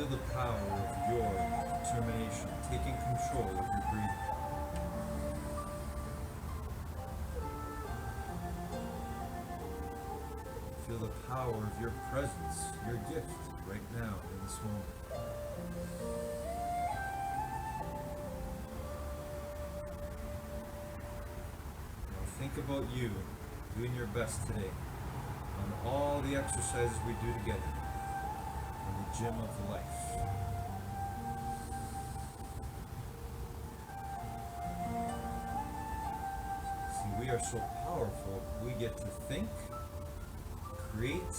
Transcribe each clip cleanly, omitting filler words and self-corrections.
Feel the power of your determination taking control of your breathing. Feel the power of your presence, your gift, right now in this moment. Now think about you doing your best today on all the exercises we do together in the gym of life. See, we are so powerful, we get to think, create,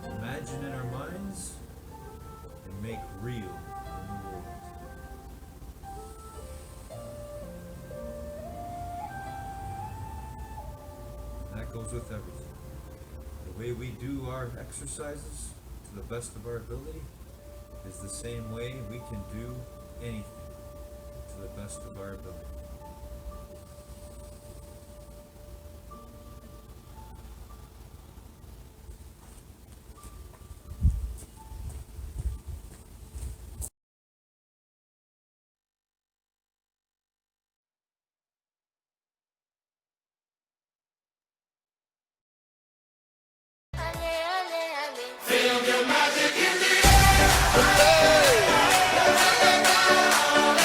imagine in our minds, and make real in the world. And that goes with everything. The way we do our exercises to the best of our ability is the same way we can do anything to the best of our ability.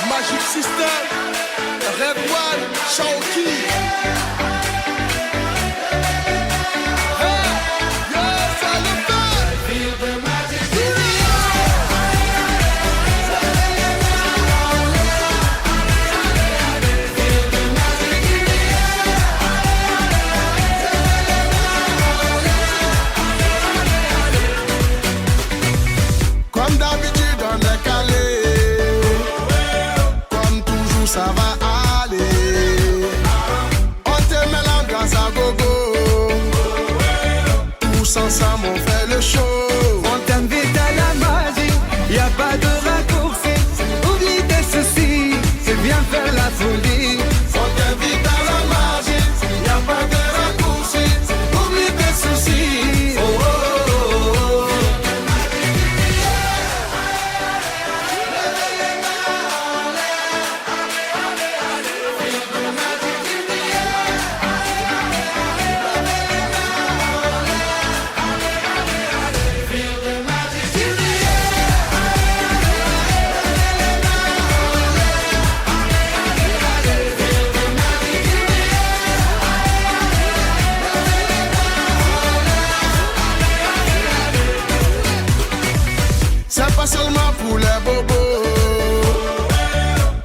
Magic System, Red One, Shawty. Hey, yes, I love that. Feel the magic in the air. Comme d'habitude, on est calé. Ça va aller. On te met l'ambiance à gogo. Tous ensemble on fait le show. On t'invite à la magie, y a pas de raccourci. Oublie tes soucis, c'est bien faire la folie. On t'invite à la magie, y a pas de raccourci. Oublie tes soucis. Oh, oh, oh, oh. C'est pas seulement pour les bobos.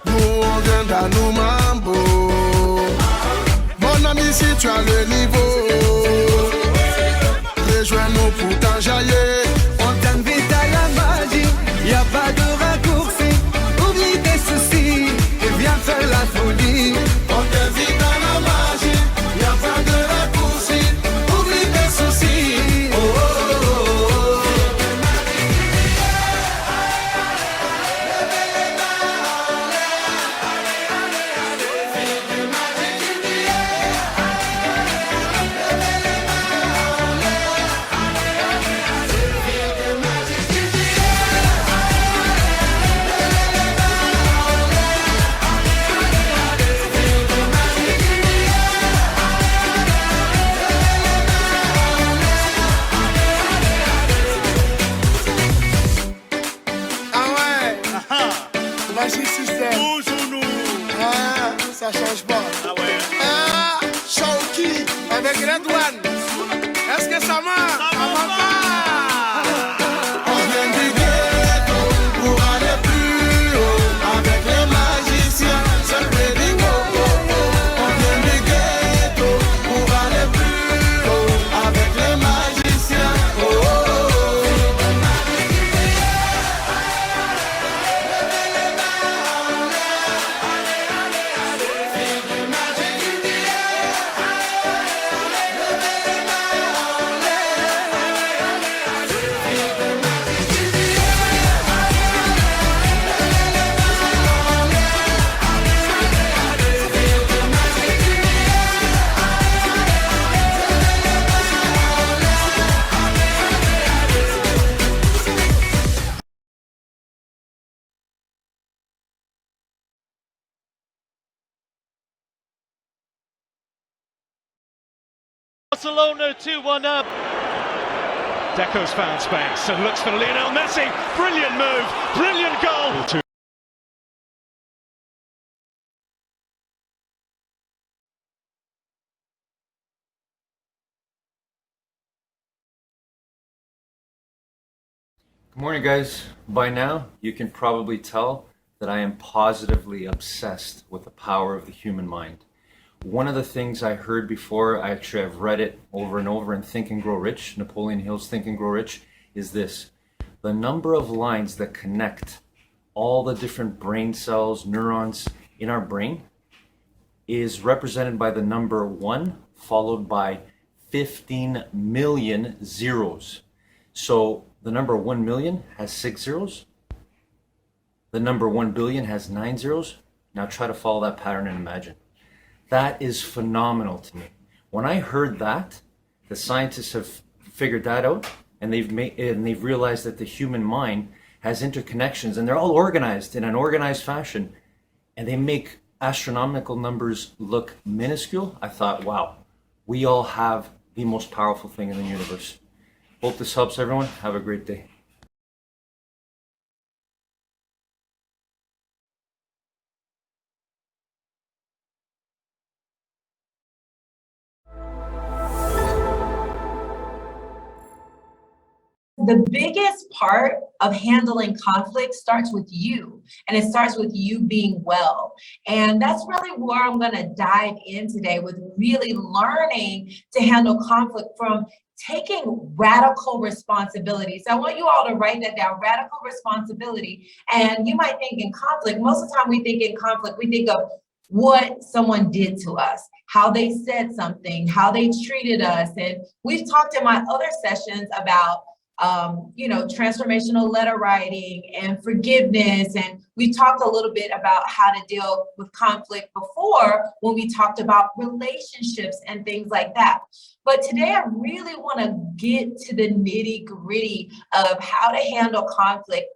Nous on vient dans nos mambo. Mon ami, si tu as le niveau, rejoins-nous pour t'enjailler. On t'invite à la magie, y a pas de raccourci. Oublie tes soucis, et viens faire la folie. On t'invite à la magie, y a pas de raccourci. Oublie tes soucis. Oh, oh, oh, oh. Magic System. Toujours nous. Ah, ça change pas. Ah ouais. Ah, Shawty avec Red One. Est-ce que ça marche? Ça va pas. On vient du ghetto pour aller plus haut. Avec les magiciens, c'est le ready go. On vient du ghetto pour aller plus haut. Avec les magiciens. Oh, oh, oh. Barcelona 2-1 up. Deco's found space and looks for Lionel Messi. Brilliant move, brilliant goal. Good morning, guys. By now, you can probably tell that I am positively obsessed with the power of the human mind. One of the things I heard before, I've read it over and over in Think and Grow Rich, Napoleon Hill's Think and Grow Rich, is this: the number of lines that connect all the different brain cells, neurons in our brain is represented by the number 1 followed by 15 million zeros. So the number 1 million has 6 zeros. The number 1 billion has 9 zeros. Now try to follow that pattern and imagine. That is phenomenal to me. When I heard that, the scientists have figured that out, and they've realized that the human mind has interconnections, and they're all organized in an organized fashion, and they make astronomical numbers look minuscule. I thought, wow, we all have the most powerful thing in the universe. Hope this helps everyone. Have a great day. The biggest part of handling conflict starts with you, and it starts with you being well. And that's really where I'm going to dive in today, with really learning to handle conflict from taking radical responsibility. So I want you all to write that down: radical responsibility. And you might think in conflict, most of the time we think in conflict, we think of what someone did to us, how they said something, how they treated us. And we've talked in my other sessions about transformational letter writing and forgiveness. And we talked a little bit about how to deal with conflict before, when we talked about relationships and things like that. But today I really want to get to the nitty gritty of how to handle conflict.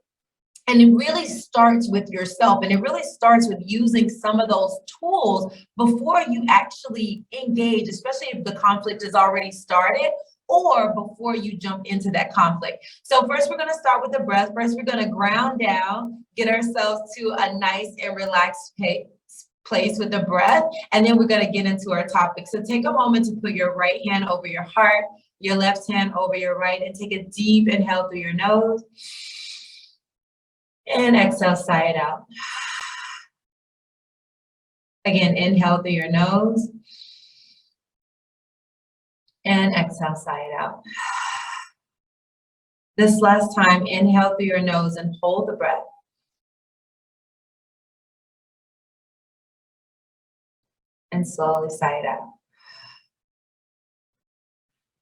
And it really starts with yourself, and it really starts with using some of those tools before you actually engage, especially if the conflict is already started, or before you jump into that conflict. So first, we're going to start with the breath. First, we're going to ground down, get ourselves to a nice and relaxed place with the breath, and then we're going to get into our topic. So take a moment to put your right hand over your heart, your left hand over your right, and take a deep inhale through your nose, and exhale, sigh it out. Again, inhale through your nose, and exhale, sigh it out. This last time, inhale through your nose and hold the breath. And slowly sigh it out.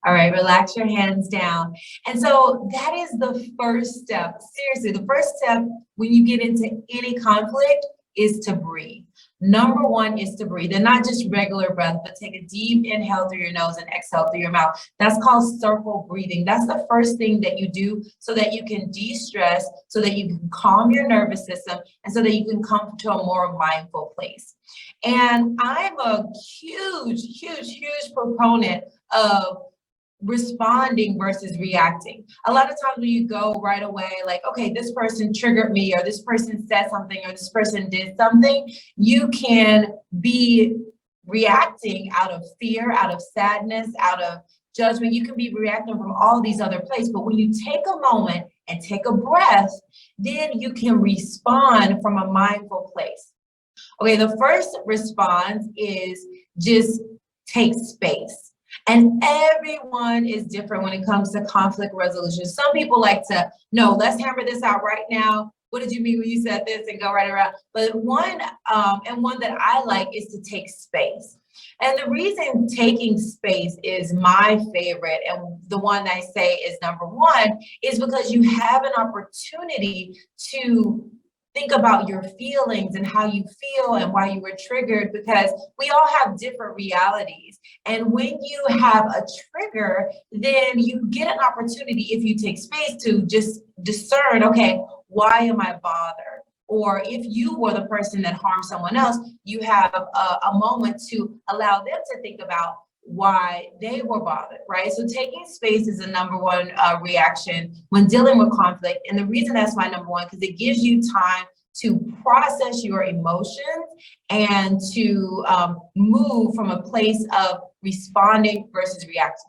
All right, relax your hands down. And so that is the first step. Seriously, the first step when you get into any conflict is to breathe. Number 1 is to breathe, and not just regular breath, but take a deep inhale through your nose and exhale through your mouth. That's called circle breathing. That's the first thing that you do so that you can de-stress, so that you can calm your nervous system, and so that you can come to a more mindful place. And I'm a huge proponent of responding versus reacting. A lot of times when you go right away, like, okay, this person triggered me, or this person said something, or this person did something, you can be reacting out of fear, out of sadness, out of judgment. You can be reacting from all these other places. But when you take a moment and take a breath, then you can respond from a mindful place. Okay, the first response is just take space. And everyone is different when it comes to conflict resolution. Some people like to, no, let's hammer this out right now. What did you mean when you said this, and go right around? But one that I like is to take space. And the reason taking space is my favorite, and the one I say is number 1, is because you have an opportunity to think about your feelings and how you feel and why you were triggered, because we all have different realities. And when you have a trigger, then you get an opportunity, if you take space, to just discern, okay, why am I bothered? Or if you were the person that harmed someone else, you have a moment to allow them to think about, why they were bothered, right? So taking space is the number one reaction when dealing with conflict. And the reason that's my number one, because it gives you time to process your emotions and to move from a place of responding versus reacting.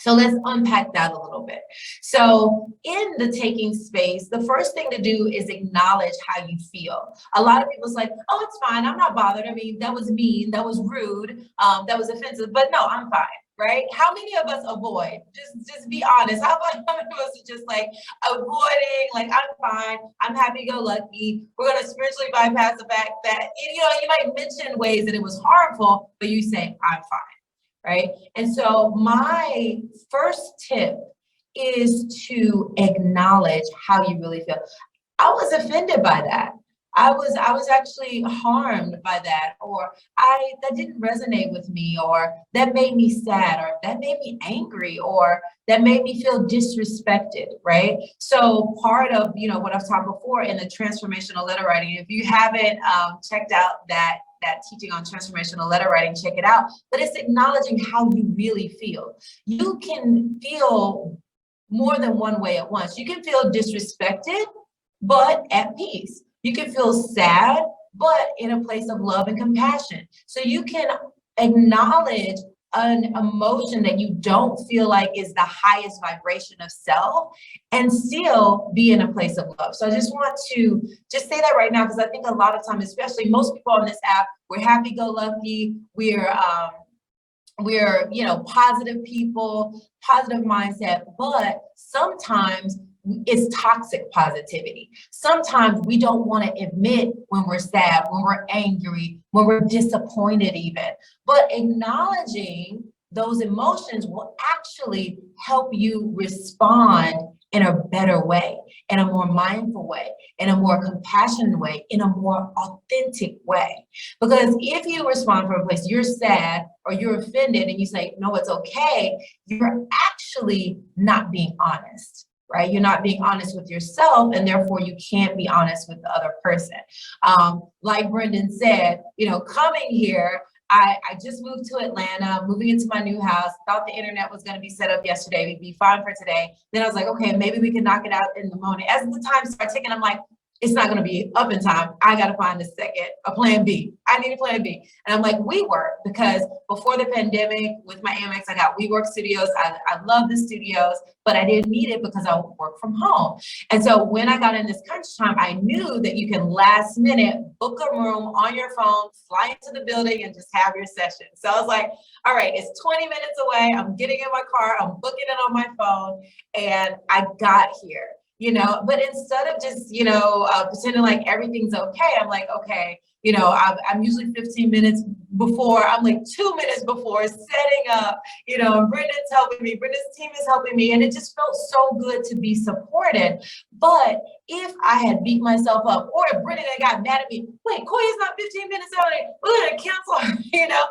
So let's unpack that a little bit. So in the taking space, the first thing to do is acknowledge how you feel. A lot of people's like, oh, it's fine, I'm not bothered. I mean, that was mean, that was rude, that was offensive, but no, I'm fine, right? How many of us avoid? Just be honest. How many of us are just like avoiding, like, I'm fine, I'm happy-go-lucky. We're gonna spiritually bypass the fact that, you know, you might mention ways that it was harmful, but you say, I'm fine. Right? And so my first tip is to acknowledge how you really feel. I was offended by that. I was actually harmed by that, or that didn't resonate with me, or that made me sad, or that made me angry, or that made me feel disrespected, right? So part of, you know, what I've taught before in the transformational letter writing, if you haven't checked out that teaching on transformational letter writing, check it out. But it's acknowledging how you really feel. You can feel more than one way at once. You can feel disrespected, but at peace. You can feel sad, but in a place of love and compassion. So you can acknowledge an emotion that you don't feel like is the highest vibration of self and still be in a place of love. So I just want to just say that right now, because I think a lot of times, especially most people on this app, we're happy-go-lucky, we're you know, positive people, positive mindset, but sometimes it's toxic positivity. Sometimes we don't want to admit when we're sad, when we're angry, when we're disappointed even. But acknowledging those emotions will actually help you respond in a better way, in a more mindful way, in a more compassionate way, in a more authentic way. Because if you respond from a place you're sad or you're offended and you say, no, it's okay, you're actually not being honest. Right? You're not being honest with yourself, and therefore you can't be honest with the other person. Like Brendan said, you know, coming here, I just moved to Atlanta, moving into my new house, thought the internet was going to be set up yesterday, we'd be fine for today. Then I was like, okay, maybe we can knock it out in the morning. As the time started ticking, I'm like, it's not going to be up in time. I got to find a plan B. I need a plan B. And I'm like, WeWork, because before the pandemic with my Amex, I got WeWork Studios. I love the studios, but I didn't need it because I work from home. And so when I got in this crunch time, I knew that you can last minute book a room on your phone, fly into the building and just have your session. So I was like, all right, it's 20 minutes away. I'm getting in my car. I'm booking it on my phone. And I got here. You know, but instead of just, you know, pretending like everything's okay, I'm like, okay, you know, I'm usually 15 minutes before, I'm like 2 minutes before setting up, you know, and Brendan's helping me, Brendan's team is helping me, and it just felt so good to be supported. But if I had beat myself up, or if Brendan had got mad at me, wait, Koya's not 15 minutes early, we're gonna cancel, you know,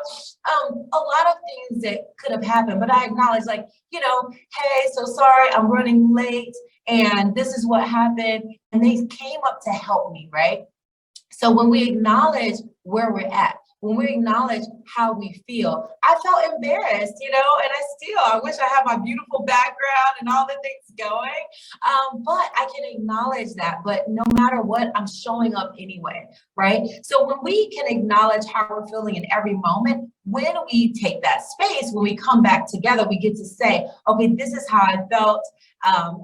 a lot of things that could have happened, but I acknowledge, like, you know, hey, so sorry, I'm running late, and this is what happened, and they came up to help me, right? So when we acknowledge where we're at, when we acknowledge how we feel, I felt embarrassed, you know, and I wish I had my beautiful background and all the things going, but I can acknowledge that. But no matter what, I'm showing up anyway, right? So when we can acknowledge how we're feeling in every moment, when we take that space, when we come back together, we get to say, okay, this is how I felt,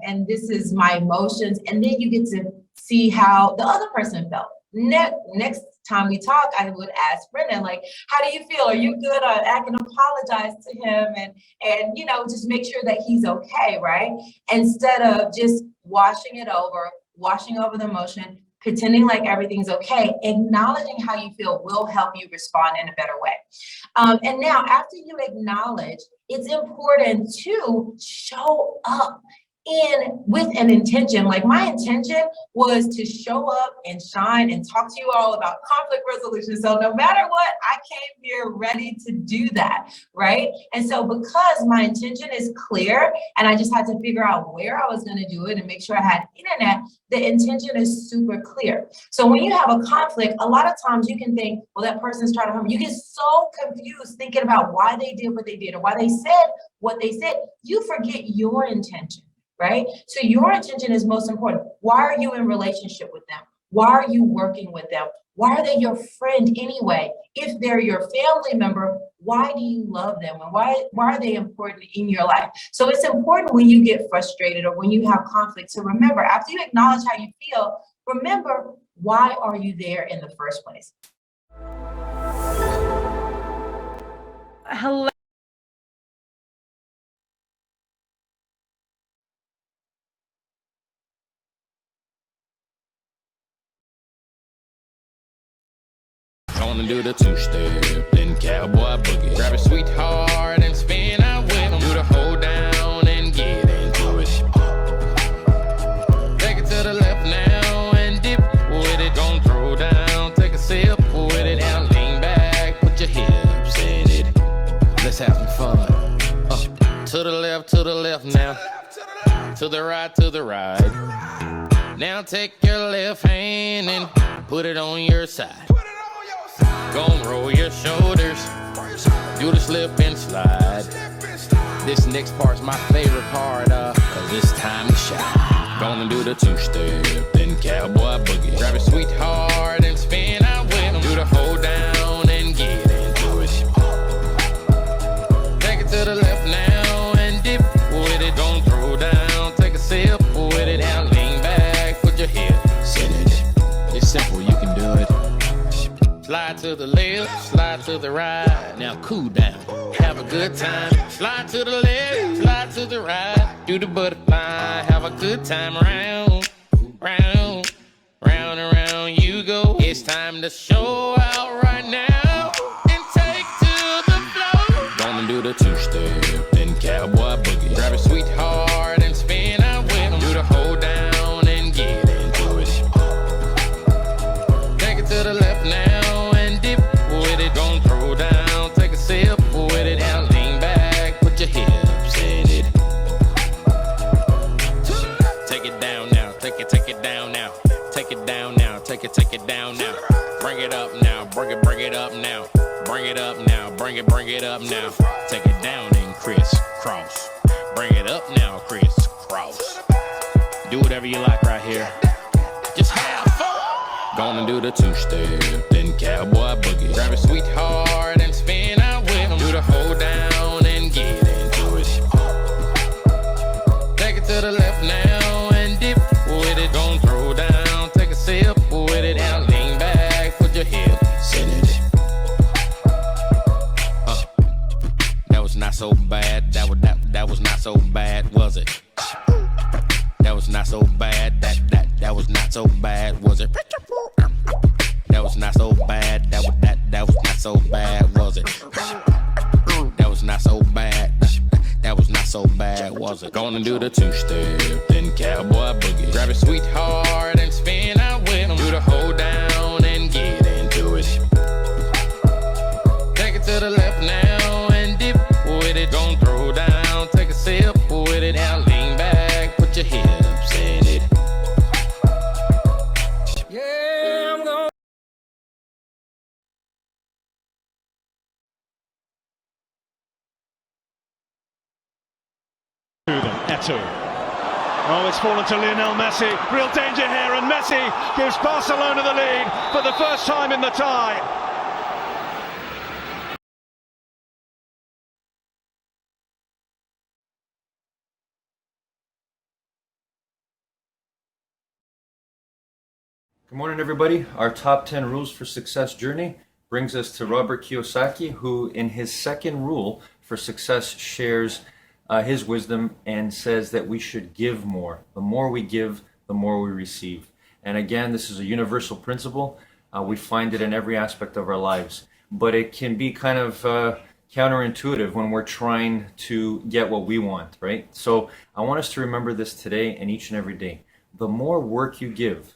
and this is my emotions, and then you get to see how the other person felt. Next time we talk, I would ask Brendan, like, how do you feel? Are you good? I can apologize to him and you know, just make sure that he's okay, right? Instead of just washing over the emotion, pretending like everything's okay, acknowledging how you feel will help you respond in a better way. And now, after you acknowledge, it's important to show up in with an intention. Like my intention was to show up and shine and talk to you all about conflict resolution. So no matter what, I came here ready to do that, right? And so because my intention is clear and I just had to figure out where I was going to do it and make sure I had internet, the intention is super clear. So when you have a conflict, a lot of times you can think, well, that person's trying to harm you. You get so confused thinking about why they did what they did or why they said what they said. You forget your intention. Right? So your intention is most important. Why are you in relationship with them? Why are you working with them? Why are they your friend anyway? If they're your family member, why do you love them? And why are they important in your life? So it's important when you get frustrated or when you have conflict to remember, after you acknowledge how you feel, remember, why are you there in the first place? Hello. Gonna do the two-step, then cowboy boogie. Grab a sweetheart and spin out with him. Do the hold down and get into it. Take it to the left now and dip with it. Gon' throw down, take a sip with it. Now lean back, put your hips in it. Let's have some fun. To the left now. To the right. Now take your left hand and put it on your side. Gon' roll your shoulders, do the slip and slide. This next part's my favorite part, cause it's time to shine. Gonna do the two-step, then cowboy boogie. Grab a sweetheart and spin out with him. Do the hold down and get into it. Take it to the left now and dip with it. Gon' throw down, take a sip with it. Now lean back, put your hips in it. It's simple, you can do it. Slide to the left, slide to the right. Now cool down, have a good time. Slide to the left, slide to the right. Do the butterfly, have a good time. Round, round, round and round you go. It's time to show out right now and take to the floor. Gonna do the two-step, then cowboy boogie. Grab a sweetheart and spin out with him. Do the hold down and get into it. Take it to the left now. Gon' throw down, take a sip with it. Now lean back, put your hips in it. Take it down now, take it down now. Take it down now, take it down now. Bring it up now, bring it up now. Bring it up now, bring it up now. Take it down and crisscross. Bring it up now, crisscross. Do whatever you like right here. Just have fun. Gonna do the two-step, then cowboy boogie. Grab a sweetheart and spin out with him. Do the hold down and get into it. Take it to the left now and dip with it. Gon' throw down, take a sip with it. Now lean back, put your hips in it. That was not so bad. That was not so bad, was it? That was not so bad. That was not so bad, was it? That was not so bad. That was not so bad, was it? That was not so bad. That was not so bad, was it? Gonna do the two-step, then cowboy boogie. Grab a sweetheart and spin out with him. Do the hold down and get into it. Take it to the left now and dip with it. Gon' throw down, take a sip with it. Now lean back, put your hips in it. Eto'o. Oh, it's fallen to Lionel Messi. Real danger here, and Messi gives Barcelona the lead for the first time in the tie. Good morning, everybody. Our top 10 rules for success journey brings us to Robert Kiyosaki, who in his second rule for success shares his wisdom and says that we should give more. The more we give, the more we receive. And again, this is a universal principle. We find it in every aspect of our lives, but it can be kind of counterintuitive when we're trying to get what we want, right? So I want us to remember this today and each and every day. The more work you give,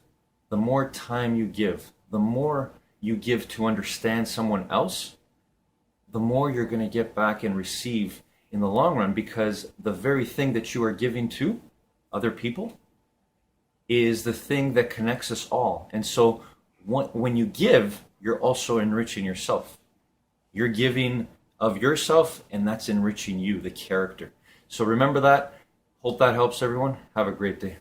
the more time you give, the more you give to understand someone else, the more you're going to get back and receive in the long run, because the very thing that you are giving to other people is the thing that connects us all. And so when you give, you're also enriching yourself. You're giving of yourself, and that's enriching you, the character. So remember that. Hope that helps everyone. Have a great day.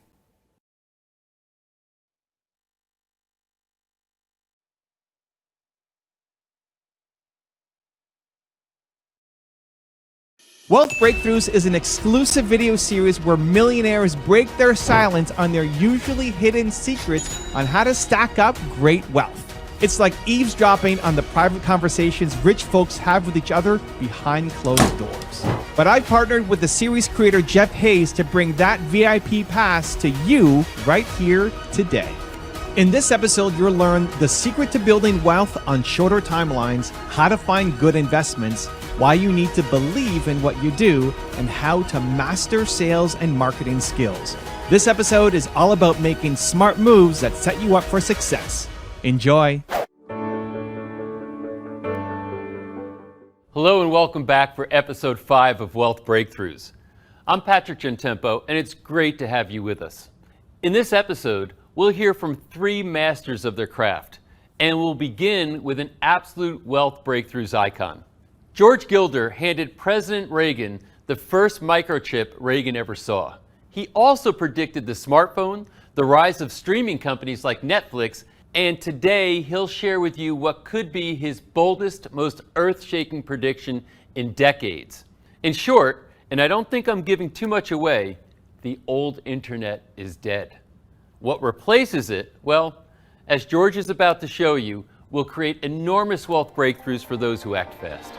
Wealth Breakthroughs is an exclusive video series where millionaires break their silence on their usually hidden secrets on how to stack up great wealth. It's like eavesdropping on the private conversations rich folks have with each other behind closed doors. But I partnered with the series creator Jeff Hayes to bring that VIP pass to you right here today. In this episode, you'll learn the secret to building wealth on shorter timelines, how to find good investments, why you need to believe in what you do, and how to master sales and marketing skills. This episode is all about making smart moves that set you up for success. Enjoy. Hello and welcome back for episode 5 of Wealth Breakthroughs. I'm Patrick Gentempo, and it's great to have you with us. In this episode, we'll hear from 3 masters of their craft, and we'll begin with an absolute Wealth Breakthroughs icon. George Gilder handed President Reagan the first microchip Reagan ever saw. He also predicted the smartphone, the rise of streaming companies like Netflix, and today he'll share with you what could be his boldest, most earth-shaking prediction in decades. In short, and I don't think I'm giving too much away, the old internet is dead. What replaces it? Well, as George is about to show you, will create enormous wealth breakthroughs for those who act fast.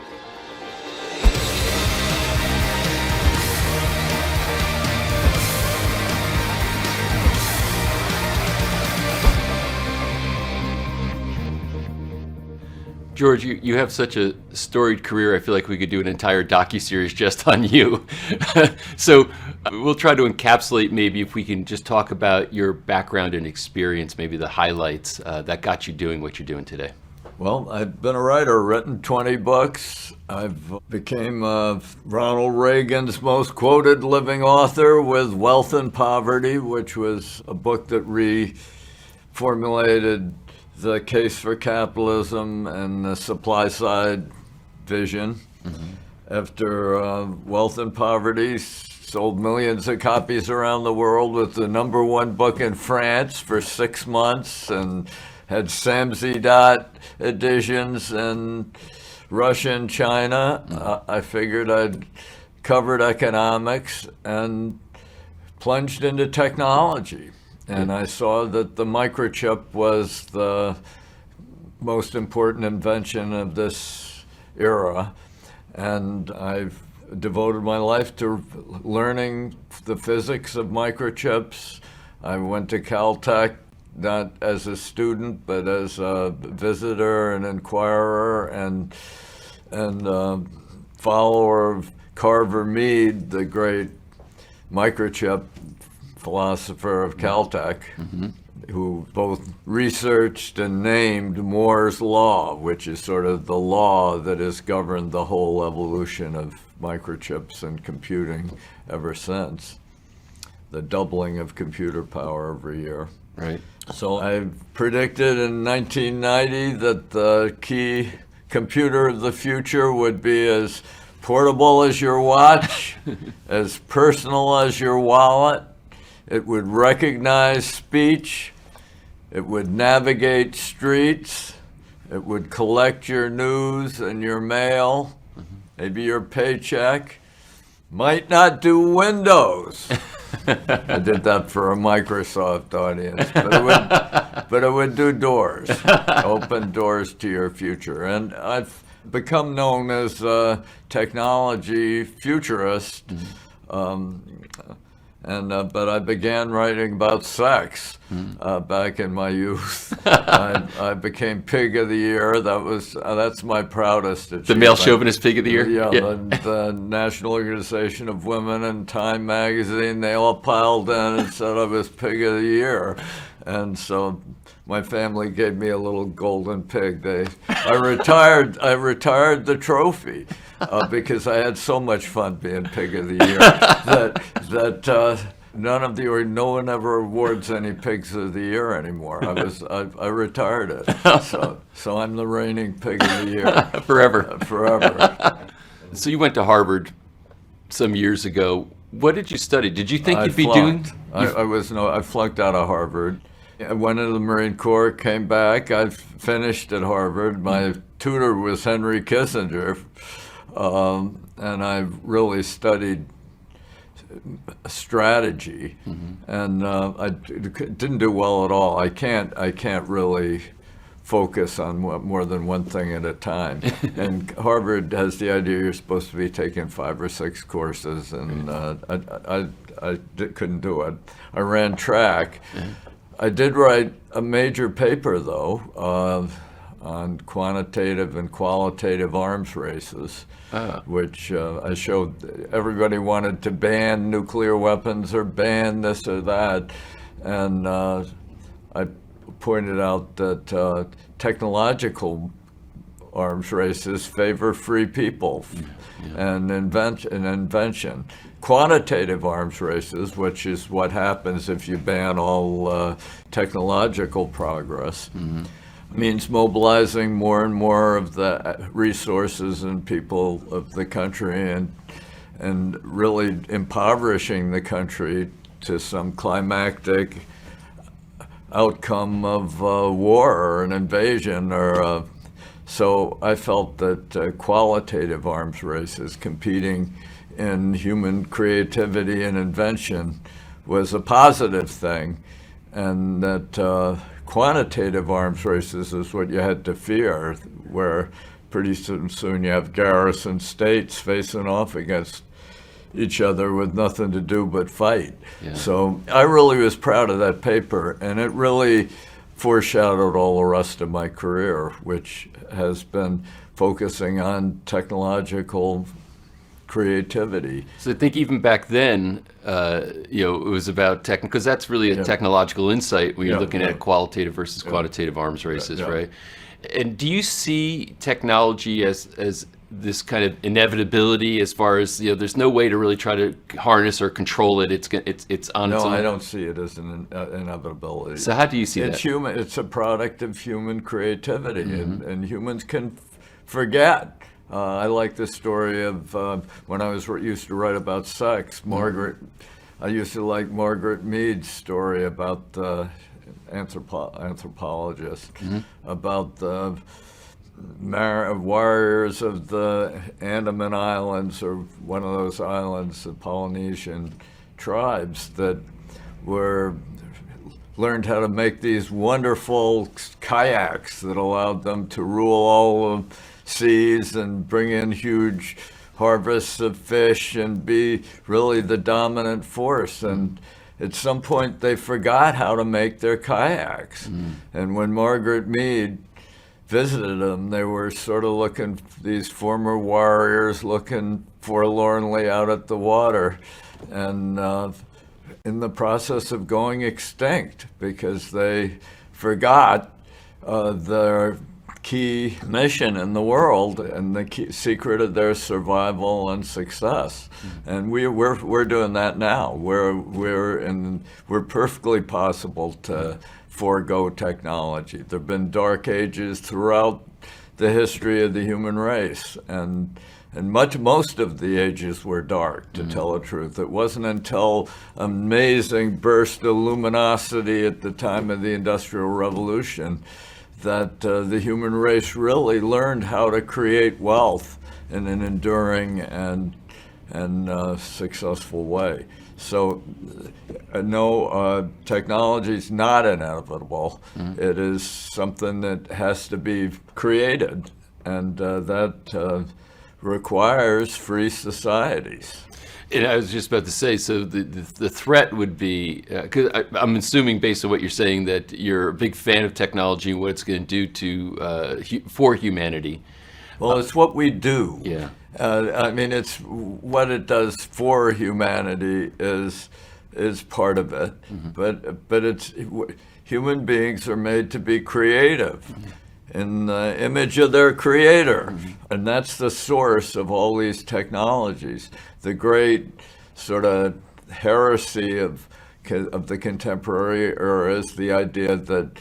George, you have such a storied career. I feel like we could do an entire docuseries just on you. So we'll try to encapsulate, maybe if we can just talk about your background and experience, maybe the highlights that got you doing what you're doing today. Well, I've been a writer, written 20 books. I've became Ronald Reagan's most quoted living author with Wealth and Poverty, which was a book that reformulated the case for capitalism and the supply side vision. After Wealth and Poverty sold millions of copies around the world, with the #1 book in France for 6 months, and had Samsi editions in Russia and China. I figured I'd covered economics and plunged into technology. And I saw that the microchip was the most important invention of this era. And I've devoted my life to learning the physics of microchips. I went to Caltech, not as a student, but as a visitor and inquirer and follower of Carver Mead, the great microchip philosopher of Caltech, who both researched and named Moore's Law, which is sort of the law that has governed the whole evolution of microchips and computing ever since. The doubling of computer power every year. Right. So I predicted in 1990 that the key computer of the future would be as portable as your watch, as personal as your wallet. It would recognize speech. It would navigate streets. It would collect your news and your mail, maybe your paycheck. Might not do Windows. I did that for a Microsoft audience, but it would do doors, open doors to your future. And I've become known as a technology futurist. But I began writing about sex back in my youth. I became Pig of the Year. That's my proudest achievement. The male chauvinist Pig of the Year? Yeah. The National Organization of Women and Time Magazine, they all piled in and said I was Pig of the Year. And so my family gave me a little golden pig. I retired the trophy because I had so much fun being Pig of the Year that no one ever awards any Pigs of the Year anymore. I retired it. So I'm the reigning Pig of the Year. Forever. Forever. So you went to Harvard some years ago. What did you study? Did you think you'd be doing? I flunked out of Harvard. I went into the Marine Corps, came back. I finished at Harvard. My tutor was Henry Kissinger, and I really studied strategy, and I didn't do well at all. I can't really focus on more than one thing at a time. And Harvard has the idea you're supposed to be taking 5 or 6 courses, and I couldn't do it. I ran track. I did write a major paper, though, on quantitative and qualitative arms races, which I showed everybody wanted to ban nuclear weapons or ban this or that. And I pointed out that technological arms races favor free people and invention. Quantitative arms races, which is what happens if you ban all technological progress, means mobilizing more and more of the resources and people of the country and really impoverishing the country to some climactic outcome of war or an invasion so I felt that qualitative arms races competing in human creativity and invention was a positive thing, and that quantitative arms races is what you had to fear, where pretty soon you have garrison states facing off against each other with nothing to do but fight. So I really was proud of that paper, and it really foreshadowed all the rest of my career, which has been focusing on technological creativity. So I think even back then, it was about because that's really a technological insight when you're looking at qualitative versus quantitative arms races, right? And do you see technology as this kind of inevitability, as far as there's no way to really try to harness or control it? It's on its own. No, I don't see it as an inevitability. So how do you see that? It's human. It's a product of human creativity, and humans can forget. I like the story of when I used to write about sex. I used to like Margaret Mead's story about the anthropologist about the warriors of the Andaman Islands, or one of those islands, the Polynesian tribes that learned how to make these wonderful kayaks that allowed them to rule all the seas and bring in huge harvests of fish and be really the dominant force. And at some point they forgot how to make their kayaks. And when Margaret Mead visited them, they were sort of these former warriors looking forlornly out at the water, and in the process of going extinct because they forgot their key mission in the world and the key secret of their survival and success. And we're doing that now. We're perfectly possible to forego technology. There have been dark ages throughout the history of the human race, and most of the ages were dark, to tell the truth. It wasn't until an amazing burst of luminosity at the time of the Industrial Revolution that the human race really learned how to create wealth in an enduring and successful way. So no, technology is not inevitable. It is something that has to be created, and that requires free societies. And I was just about to say, so the threat would be, because I'm assuming based on what you're saying that you're a big fan of technology and what it's going to do to for humanity. Well, it's what we do. Yeah. I mean, it's what it does for humanity is part of it, but it's human beings are made to be creative in the image of their creator, and that's the source of all these technologies. The great sort of heresy of the contemporary era is the idea that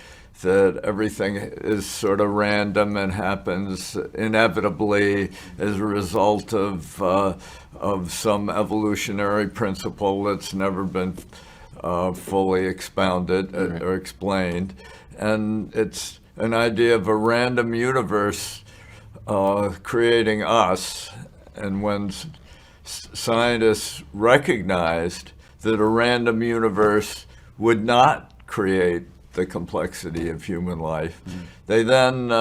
everything is sort of random and happens inevitably as a result of some evolutionary principle that's never been fully expounded or explained. And it's an idea of a random universe creating us. And when scientists recognized that a random universe would not create the complexity of human life, they then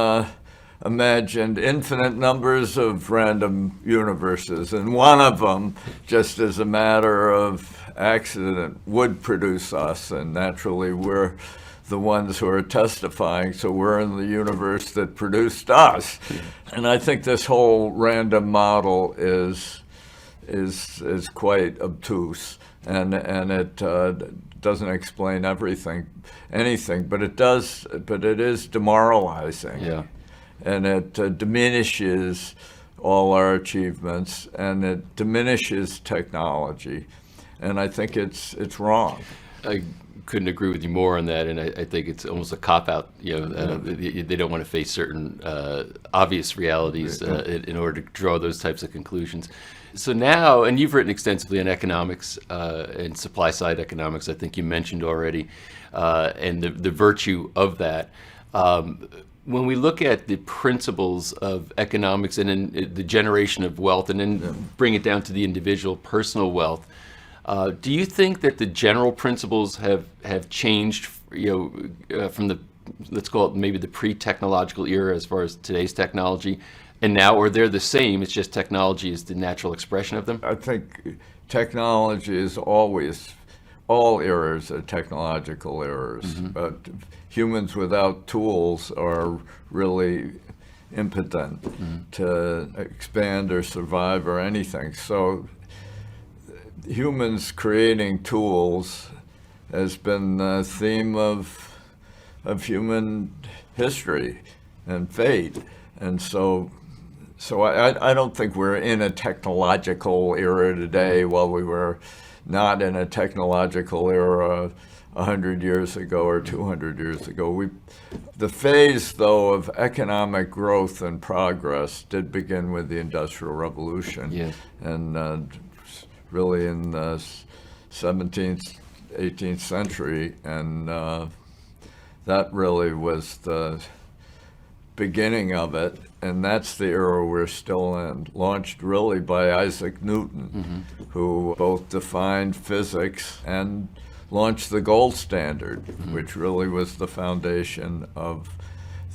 imagined infinite numbers of random universes, and one of them, just as a matter of accident, would produce us, and naturally we're the ones who are testifying, so we're in the universe that produced us. And I think this whole random model is quite obtuse, and it doesn't explain anything, but it is demoralizing. Yeah. And it diminishes all our achievements, and it diminishes technology, and I think it's wrong. I couldn't agree with you more on that, and I think it's almost a cop-out. They don't want to face certain obvious realities in order to draw those types of conclusions. So now, and you've written extensively on economics and supply-side economics, I think you mentioned already, and the virtue of that. When we look at the principles of economics and in the generation of wealth, and then bring it down to the individual personal wealth, do you think that the general principles have changed, from the, let's call it maybe the pre-technological era as far as today's technology, and now, or they're the same, it's just technology is the natural expression of them? I think technology is always, all eras are technological eras, but humans without tools are really impotent to expand or survive or anything. So humans creating tools has been the theme of human history and fate. And so I don't think we're in a technological era today while we were not in a technological era 100 years ago or 200 years ago. The phase, though, of economic growth and progress did begin with the Industrial Revolution. Yeah. And really in the 17th, 18th century, and that really was the beginning of it, and that's the era we're still in, launched really by Isaac Newton, who both defined physics and launched the gold standard, which really was the foundation of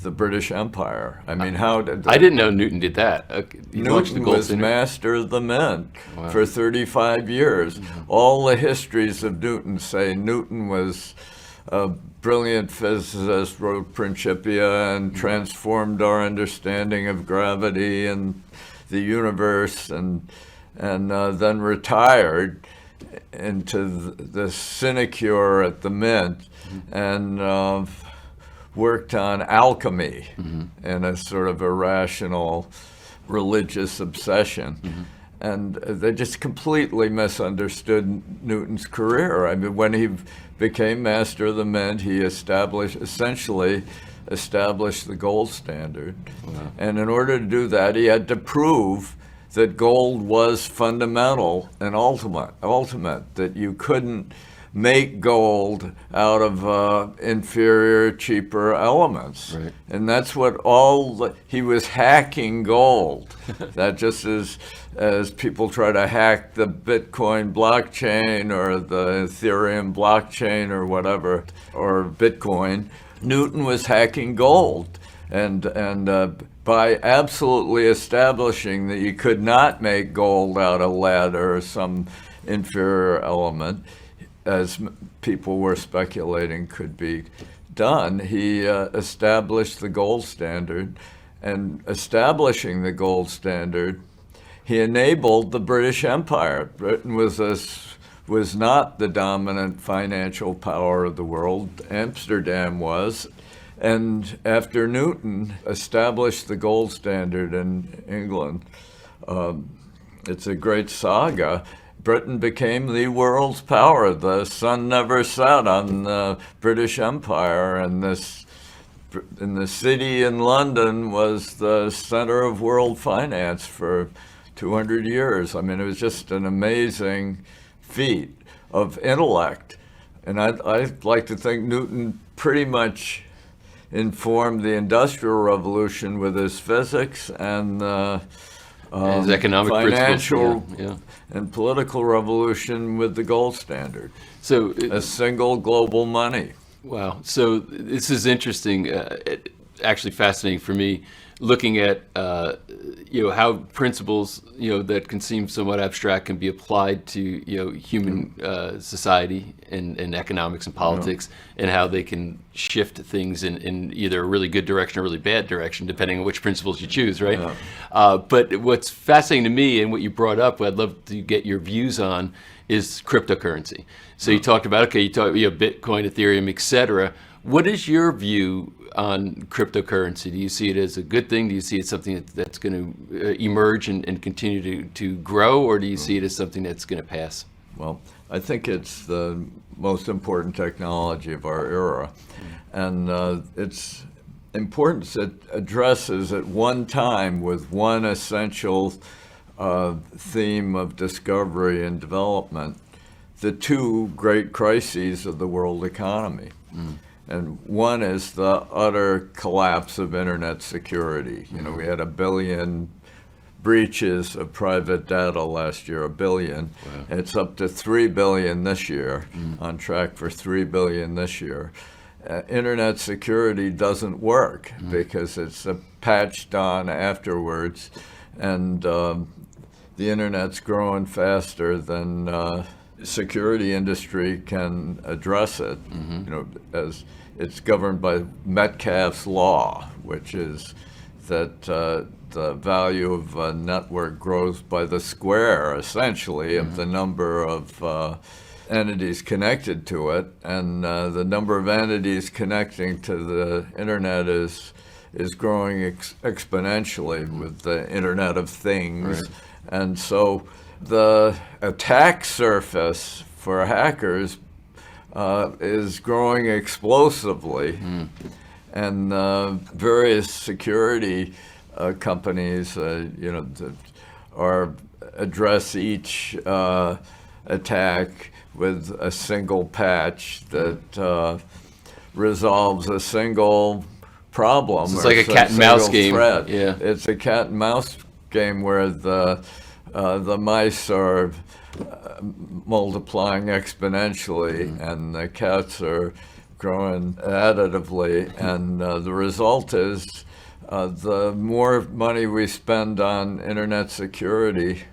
the British Empire. I mean, how did I didn't know Newton did that. Newton was master of the mint for 35 years. All the histories of Newton say Newton was a brilliant physicist, wrote Principia and transformed our understanding of gravity and the universe, and then retired into the sinecure at the mint and worked on alchemy and a sort of irrational religious obsession. And they just completely misunderstood Newton's career. I mean, when he became master of the mint, he essentially established the gold standard. And in order to do that, he had to prove that gold was fundamental and ultimate, that you couldn't make gold out of inferior, cheaper elements. Right. And that's what he was hacking gold. That just as people try to hack the Bitcoin blockchain or the Ethereum blockchain or whatever, or Bitcoin, Newton was hacking gold and by absolutely establishing that you could not make gold out of lead or some inferior element, as people were speculating could be done, he established the gold standard. And establishing the gold standard, he enabled the British Empire. Britain was not the dominant financial power of the world. Amsterdam was. And after Newton established the gold standard in England, it's a great saga. Britain became the world's power. The sun never set on the British Empire, and the city in London was the center of world finance for 200 years. I mean, it was just an amazing feat of intellect. And I'd like to think Newton pretty much informed the Industrial Revolution with his physics and his economic financial principles. Yeah. and political revolution with the gold standard. So a single global money. Wow. So this is interesting, actually fascinating for me, looking at how principles that can seem somewhat abstract can be applied to human society and economics and politics, and how they can shift things in either a really good direction or a really bad direction, depending on which principles you choose, right? Yeah. But what's fascinating to me, and what you brought up, what I'd love to get your views on, is cryptocurrency. So you talked about, Bitcoin, Ethereum, etc. What is your view on cryptocurrency? Do you see it as a good thing? Do you see it as something that's going to emerge and continue to grow, or do you see it as something that's going to pass? Well, I think it's the most important technology of our era. And its importance, it addresses at one time with one essential theme of discovery and development the two great crises of the world economy. And one is the utter collapse of internet security. We had 1 billion breaches of private data last year, 1 billion. Wow. It's up to 3 billion this year, on track for 3 billion this year. Internet security doesn't work because it's patched on afterwards, and the internet's growing faster than security industry can address it. As it's governed by Metcalfe's law, which is that the value of a network grows by the square, essentially, of the number of entities connected to it, and the number of entities connecting to the internet is growing exponentially with the Internet of Things. Right. And so the attack surface for hackers is growing explosively, and various security companies, address each attack with a single patch that resolves a single problem. So it's like a cat and mouse game. Threat. Yeah. It's a cat and mouse game where the mice are multiplying exponentially, and the cats are growing additively, and the result is the more money we spend on internet security,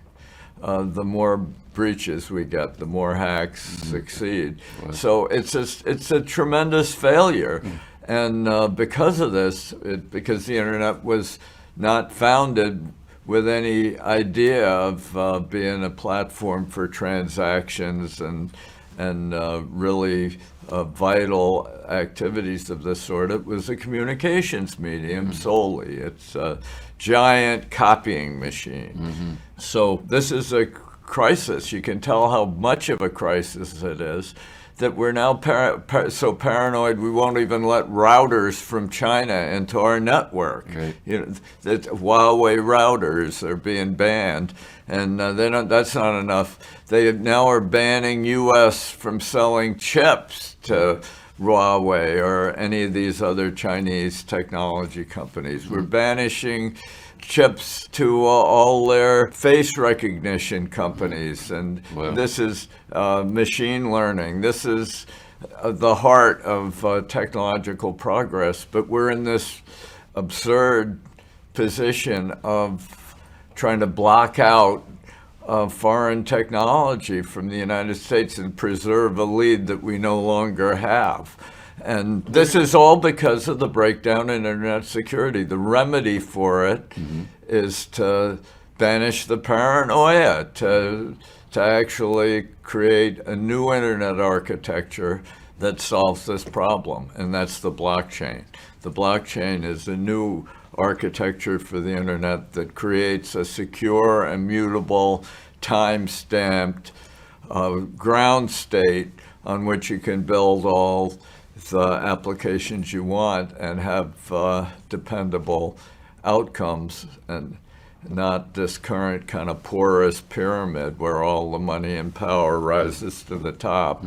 the more breaches we get, the more hacks succeed. Wow. So it's a tremendous failure, and because of this, because the internet was not founded with any idea of being a platform for transactions and really vital activities of this sort. It was a communications medium solely. It's a giant copying machine. So this is a crisis. You can tell how much of a crisis it is, that we're now so paranoid we won't even let routers from China into our network. Right. That Huawei routers are being banned, and that's not enough. They now are banning U.S. from selling chips to Huawei or any of these other Chinese technology companies. We're banishing chips to all their face recognition companies, and Wow. This is machine learning. This is the heart of technological progress, but we're in this absurd position of trying to block out foreign technology from the United States and preserve a lead that we no longer have. And this is all because of the breakdown in internet security. The remedy for it is to banish the paranoia, to actually create a new internet architecture that solves this problem, and that's the blockchain. The blockchain is a new architecture for the internet that creates a secure, immutable, time-stamped ground state on which you can build all the applications you want and have dependable outcomes, and not this current kind of porous pyramid where all the money and power rises to the top,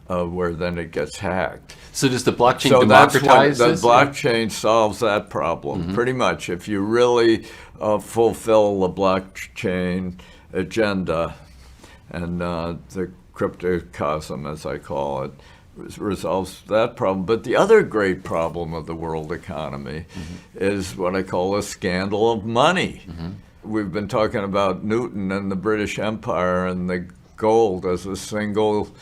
where then it gets hacked. So does the blockchain So that's democratize what the this? blockchain solves that problem. Pretty much, if you really fulfill the blockchain agenda and the cryptocosm, as I call it, resolves that problem. But the other great problem of the world economy is what I call a scandal of money. We've been talking about Newton and the British Empire and the gold as a single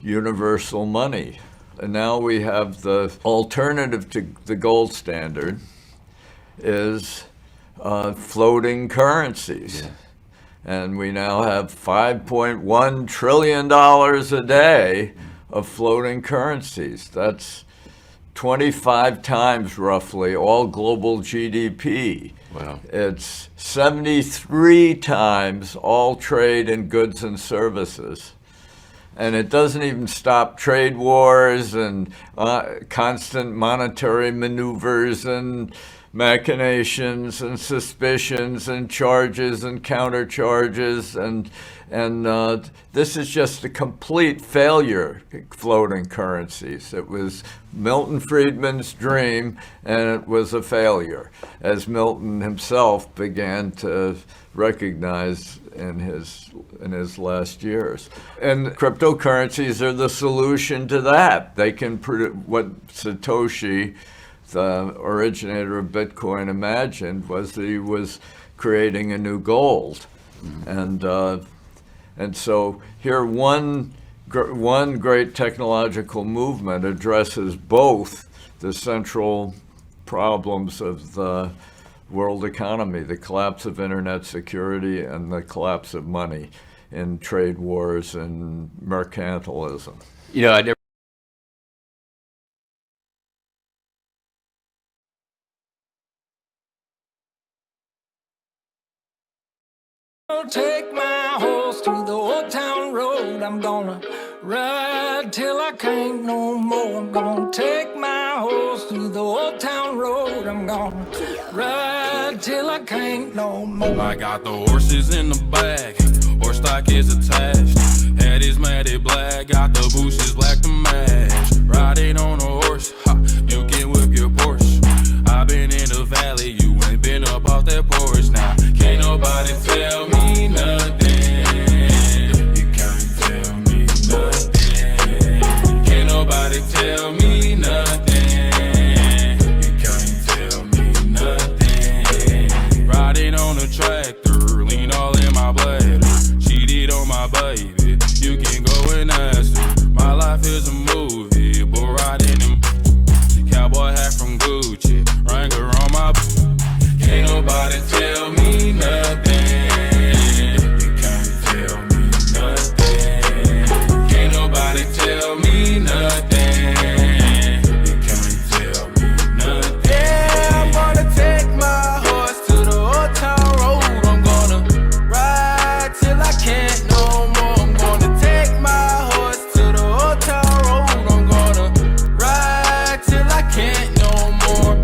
universal money. And now we have the alternative to the gold standard is floating currencies. And we now have $5.1 trillion a day of floating currencies. That's 25 times roughly all global GDP. Wow. It's 73 times all trade in goods and services. And it doesn't even stop trade wars and constant monetary maneuvers and machinations and suspicions and charges and countercharges, and this is just a complete failure, floating currencies. It was Milton Friedman's dream, and it was a failure, as Milton himself began to recognize in his last years. And cryptocurrencies are the solution to that. They can what Satoshi, the originator of Bitcoin, imagined was that he was creating a new gold. And so here one great technological movement addresses both the central problems of the world economy, the collapse of internet security and the collapse of money in trade wars and mercantilism. You know, I never. Take my horse to the old town road. I'm gonna ride till I can't no more. I'm gonna take my horse to the old town road. I'm gonna ride till I can't no more. I got the horses in the back, horse stock is attached. Head is matted black, got the bushes black to match. Riding on a horse, ha, you can whip your Porsche. I've been in the valley, you ain't been up off that porch. Now, can't nobody tell me nothing. You can't tell me nothing. Can't nobody tell me nothing. You can't tell me nothing. Riding on a tractor, lean all in my bladder. Cheated on my baby, you can go and ask her. My life is a movie, but riding in cowboy hat from Gucci, Wrangler on my. Can't nobody tell me nothing. You can't tell me nothing. Can't nobody tell me nothing. You can't tell me nothing. Yeah, I'm gonna take my horse to the old town road. I'm gonna ride till I can't no more. I'm gonna take my horse to the old town road. I'm gonna ride till I can't no more.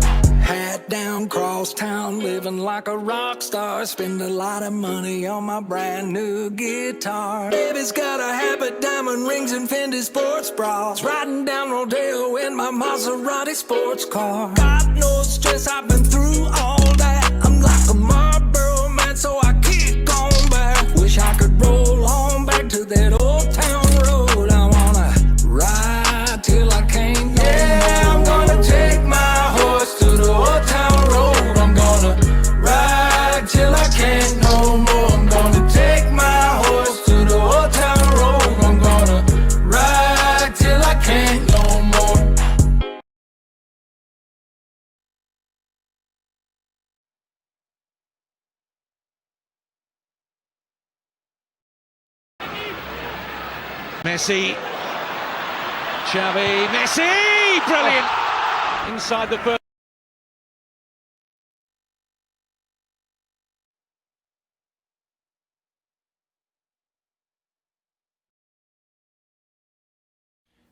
Hat down, cross town, living like a rock star. Spend a lot of money on my brand new guitar. Baby's got a habit, diamond rings and Fendi sports bras. Riding down Rodeo in my Maserati sports car. Got no stress, I've been through all that. I'm like a Marlboro man, so I keep going back. Wish I could roll on back to that old town road. I wanna ride till I can't no more. I'm gonna take my horse to the old town road. I'm gonna Messi. Xavi. Messi! Brilliant! Inside the first.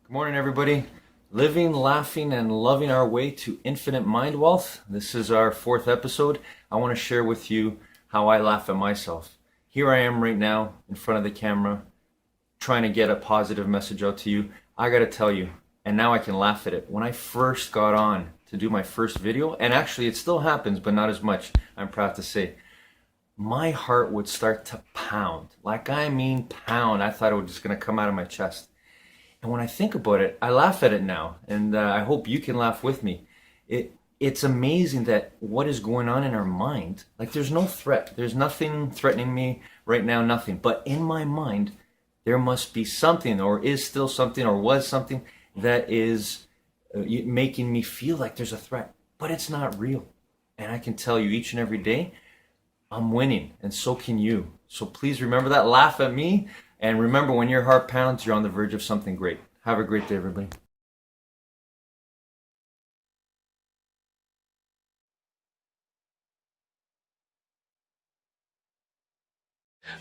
Good morning, everybody. Living, laughing, and loving our way to infinite mind wealth. This is our 4th episode. I want to share with you how I laugh at myself. Here I am right now in front of the camera, trying to get a positive message out to you. I got to tell you, and now I can laugh at it. When I first got on to do my first video, and actually it still happens, but not as much, I'm proud to say, my heart would start to pound. Like, I mean pound. I thought it was just going to come out of my chest. And when I think about it, I laugh at it now, and I hope you can laugh with me. It's amazing that what is going on in our mind, like there's no threat. There's nothing threatening me right now, nothing. But in my mind, there must be something, or is still something, or was something that is making me feel like there's a threat. But it's not real. And I can tell you each and every day, I'm winning, and so can you. So please remember that, laugh at me. And remember, when your heart pounds, you're on the verge of something great. Have a great day, everybody.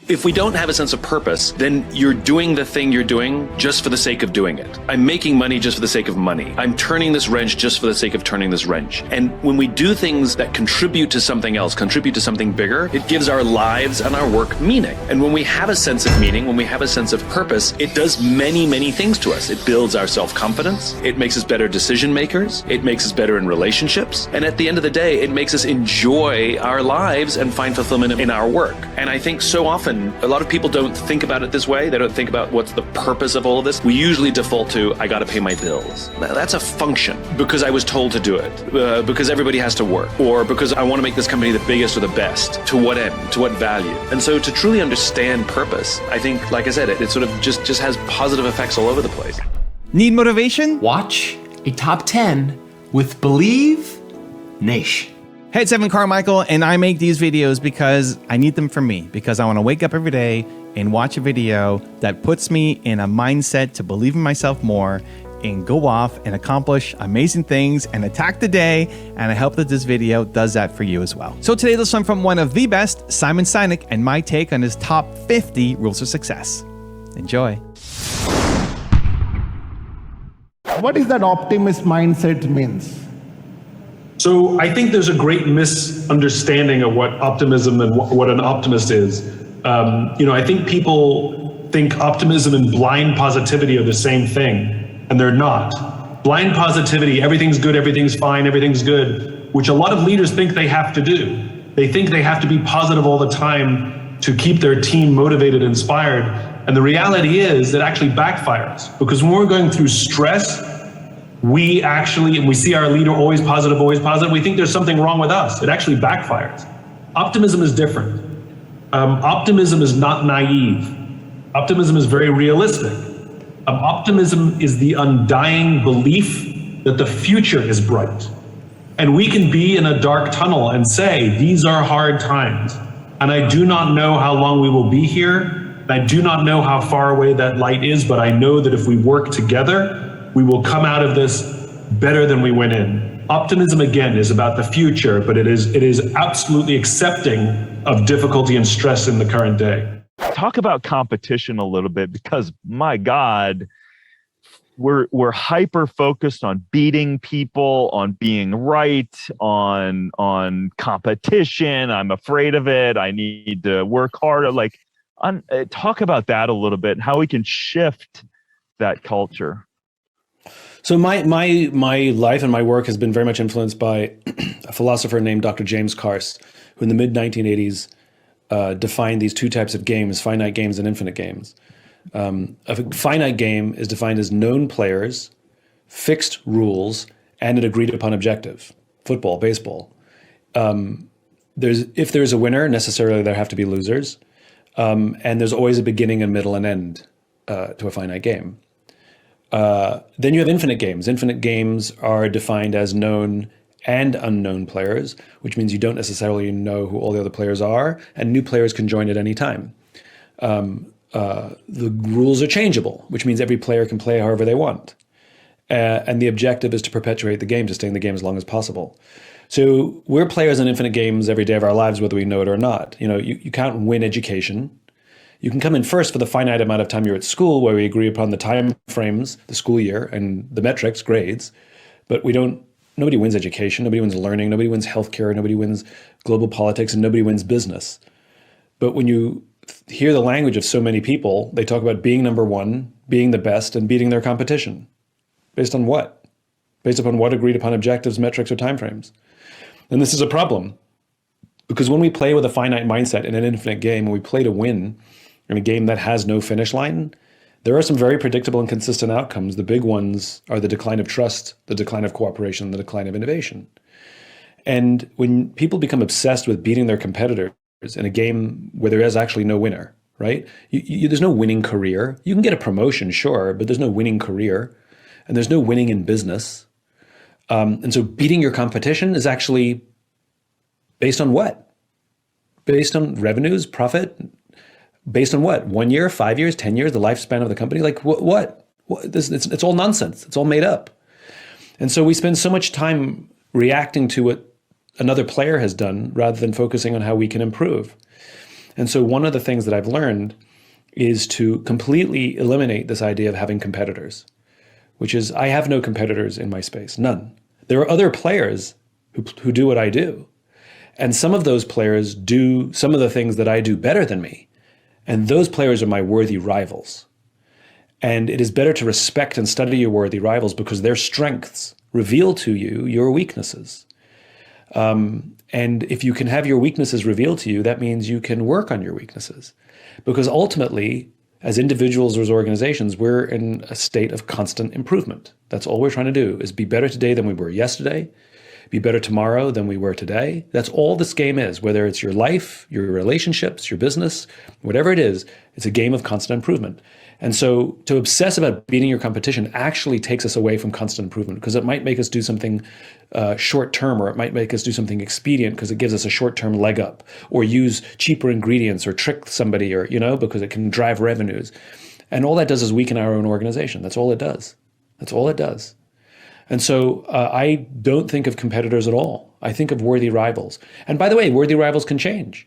If we don't have a sense of purpose, then you're doing the thing you're doing just for the sake of doing it. I'm making money just for the sake of money. I'm turning this wrench just for the sake of turning this wrench. And when we do things that contribute to something else, contribute to something bigger, it gives our lives and our work meaning. And when we have a sense of meaning, when we have a sense of purpose, it does many, many things to us. It builds our self-confidence. It makes us better decision makers. It makes us better in relationships. And at the end of the day, it makes us enjoy our lives and find fulfillment in our work. And I think so often, a lot of people don't think about it this way. They don't think about what's the purpose of all of this. We usually default to, I gotta pay my bills. That's a function because I was told to do it, because everybody has to work, or because I wanna make this company the biggest or the best. To what end? To what value? And so to truly understand purpose, I think, like I said, it sort of just has positive effects all over the place. Need motivation? Watch a top 10 with Believe Nation. Hey, it's Evan Carmichael, and I make these videos because I need them for me, because I want to wake up every day and watch a video that puts me in a mindset to believe in myself more and go off and accomplish amazing things and attack the day, and I hope that this video does that for you as well. So today, let's learn from one of the best, Simon Sinek, and my take on his top 50 rules of success. Enjoy. What is that optimist mindset means? So I think there's a great misunderstanding of what optimism and what an optimist is. I think people think optimism and blind positivity are the same thing, and they're not. Blind positivity, everything's good, everything's fine, everything's good, which a lot of leaders think they have to do. They think they have to be positive all the time to keep their team motivated, inspired. And the reality is that actually backfires, because when we're going through stress, we see our leader always positive, we think there's something wrong with us. It actually backfires. Optimism is different. Optimism is not naive. Optimism is very realistic. Optimism is the undying belief that the future is bright. And we can be in a dark tunnel and say, these are hard times. And I do not know how long we will be here. And I do not know how far away that light is, but I know that if we work together, we will come out of this better than we went in. Optimism, again, is about the future, but it is absolutely accepting of difficulty and stress in the current day. Talk about competition a little bit, because my God, we're hyper focused on beating people, on being right, on competition. I'm afraid of it. I need to work harder. Talk about that a little bit and how we can shift that culture. So my life and my work has been very much influenced by a philosopher named Dr. James Carse, who in the mid-1980s defined these two types of games, finite games and infinite games. A finite game is defined as known players, fixed rules, and an agreed upon objective. Football, baseball. If there's a winner, necessarily there have to be losers. And there's always a beginning, a middle, and end to a finite game. Then you have infinite games. Infinite games are defined as known and unknown players, which means you don't necessarily know who all the other players are, and new players can join at any time. The rules are changeable, which means every player can play however they want. And the objective is to perpetuate the game, to stay in the game as long as possible. So we're players in infinite games every day of our lives, whether we know it or not. You know, you can't win education. You can come in first for the finite amount of time you're at school, where we agree upon the time frames, the school year, and the metrics, grades. But nobody wins education, nobody wins learning, nobody wins healthcare, nobody wins global politics, and nobody wins business. But when you hear the language of so many people, they talk about being number one, being the best, and beating their competition. Based on what? Based upon what agreed upon objectives, metrics, or timeframes? And this is a problem. Because when we play with a finite mindset in an infinite game, when we play to win in a game that has no finish line, there are some very predictable and consistent outcomes. The big ones are the decline of trust, the decline of cooperation, the decline of innovation. And when people become obsessed with beating their competitors in a game where there is actually no winner, right? There's no winning career. You can get a promotion, sure, but there's no winning career. And there's no winning in business. And so beating your competition is actually based on what? Based on revenues, profit? Based on what? 1 year, 5 years, 10 years, the lifespan of the company? Like what? It's all nonsense. It's all made up. And so we spend so much time reacting to what another player has done rather than focusing on how we can improve. And so one of the things that I've learned is to completely eliminate this idea of having competitors, which is I have no competitors in my space, none. There are other players who do what I do. And some of those players do some of the things that I do better than me. And those players are my worthy rivals. And it is better to respect and study your worthy rivals because their strengths reveal to you your weaknesses. And if you can have your weaknesses revealed to you, that means you can work on your weaknesses. Because ultimately, as individuals or as organizations, we're in a state of constant improvement. That's all we're trying to do, is be better today than we were yesterday, be better tomorrow than we were today. That's all this game is, whether it's your life, your relationships, your business, whatever it is, it's a game of constant improvement. And so to obsess about beating your competition actually takes us away from constant improvement, because it might make us do something short term, or it might make us do something expedient because it gives us a short term leg up, or use cheaper ingredients, or trick somebody, or, because it can drive revenues. And all that does is weaken our own organization. That's all it does. That's all it does. And so I don't think of competitors at all. I think of worthy rivals. And by the way, worthy rivals can change.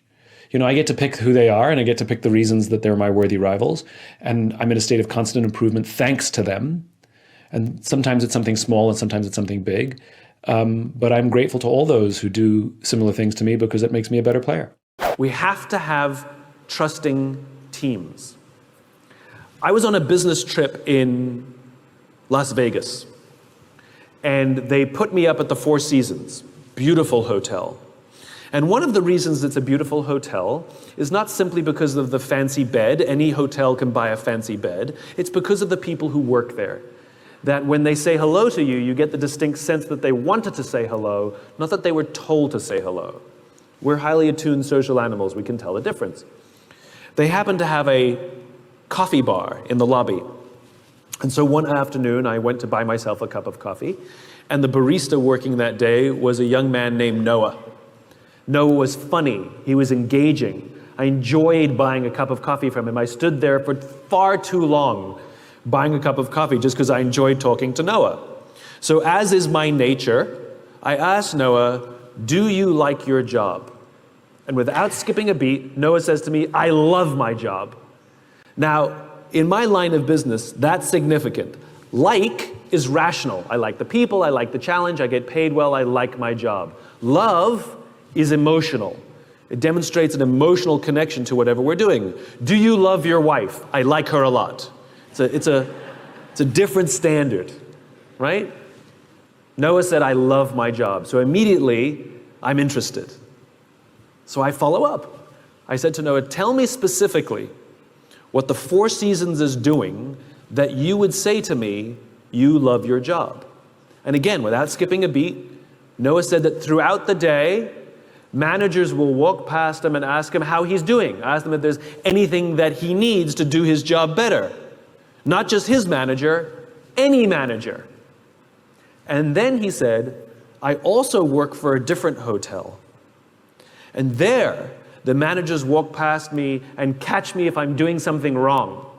I get to pick who they are, and I get to pick the reasons that they're my worthy rivals. And I'm in a state of constant improvement thanks to them. And sometimes it's something small and sometimes it's something big. But I'm grateful to all those who do similar things to me, because it makes me a better player. We have to have trusting teams. I was on a business trip in Las Vegas, and they put me up at the Four Seasons, beautiful hotel. And one of the reasons it's a beautiful hotel is not simply because of the fancy bed. Any hotel can buy a fancy bed. It's because of the people who work there. That when they say hello to you, you get the distinct sense that they wanted to say hello, not that they were told to say hello. We're highly attuned social animals. We can tell the difference. They happen to have a coffee bar in the lobby. And so one afternoon, I went to buy myself a cup of coffee, and the barista working that day was a young man named Noah. Noah was funny. He was engaging. I enjoyed buying a cup of coffee from him. I stood there for far too long buying a cup of coffee just because I enjoyed talking to Noah. So as is my nature, I asked Noah, "Do you like your job?" And without skipping a beat, Noah says to me, "I love my job." Now, in my line of business, that's significant. Like is rational. I like the people, I like the challenge, I get paid well, I like my job. Love is emotional. It demonstrates an emotional connection to whatever we're doing. Do you love your wife? I like her a lot. It's a different standard, right? Noah said, "I love my job." So immediately, I'm interested. So I follow up. I said to Noah, "Tell me specifically what the Four Seasons is doing that you would say to me, you love your job." And again, without skipping a beat, Noah said that throughout the day, managers will walk past him and ask him how he's doing. Ask him if there's anything that he needs to do his job better. Not just his manager, any manager. And then he said, "I also work for a different hotel. And there, the managers walk past me and catch me if I'm doing something wrong.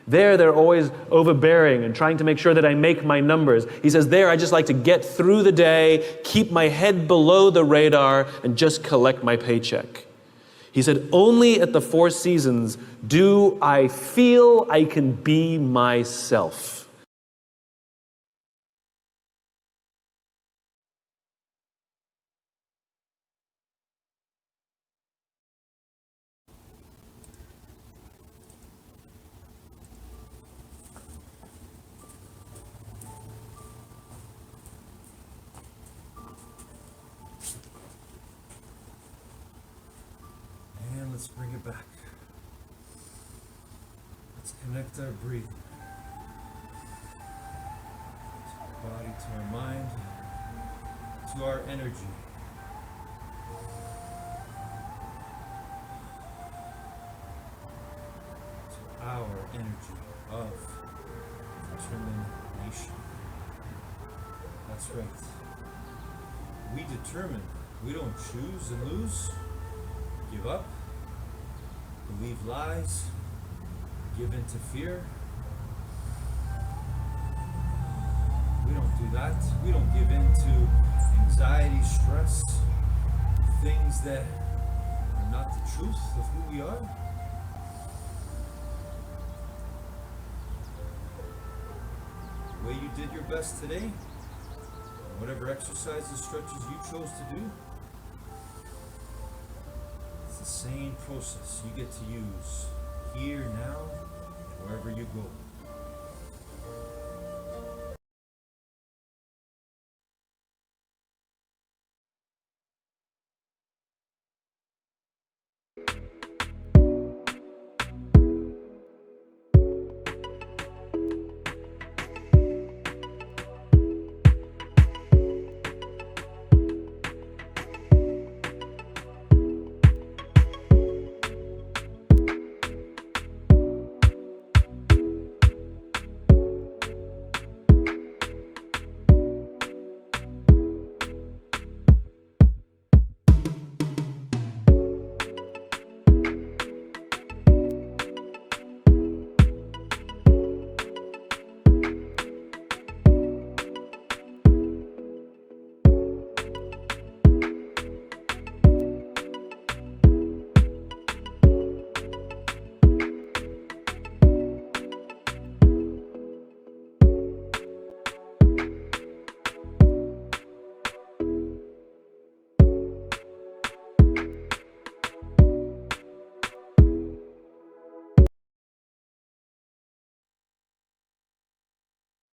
There, they're always overbearing and trying to make sure that I make my numbers. He says, there, I just like to get through the day, keep my head below the radar, and just collect my paycheck. He said, only at the Four Seasons do I feel I can be myself. And let's bring it back. Let's connect our breathing to our body, to our mind, to our energy. To our energy of determination. That's right. We determine. We don't choose and lose, give up, believe lies, give in to fear. We don't do that. We don't give in to anxiety, stress, things that are not the truth of who we are. The way you did your best today, whatever exercises, stretches you chose to do, it's the same process you get to use here, now, wherever you go.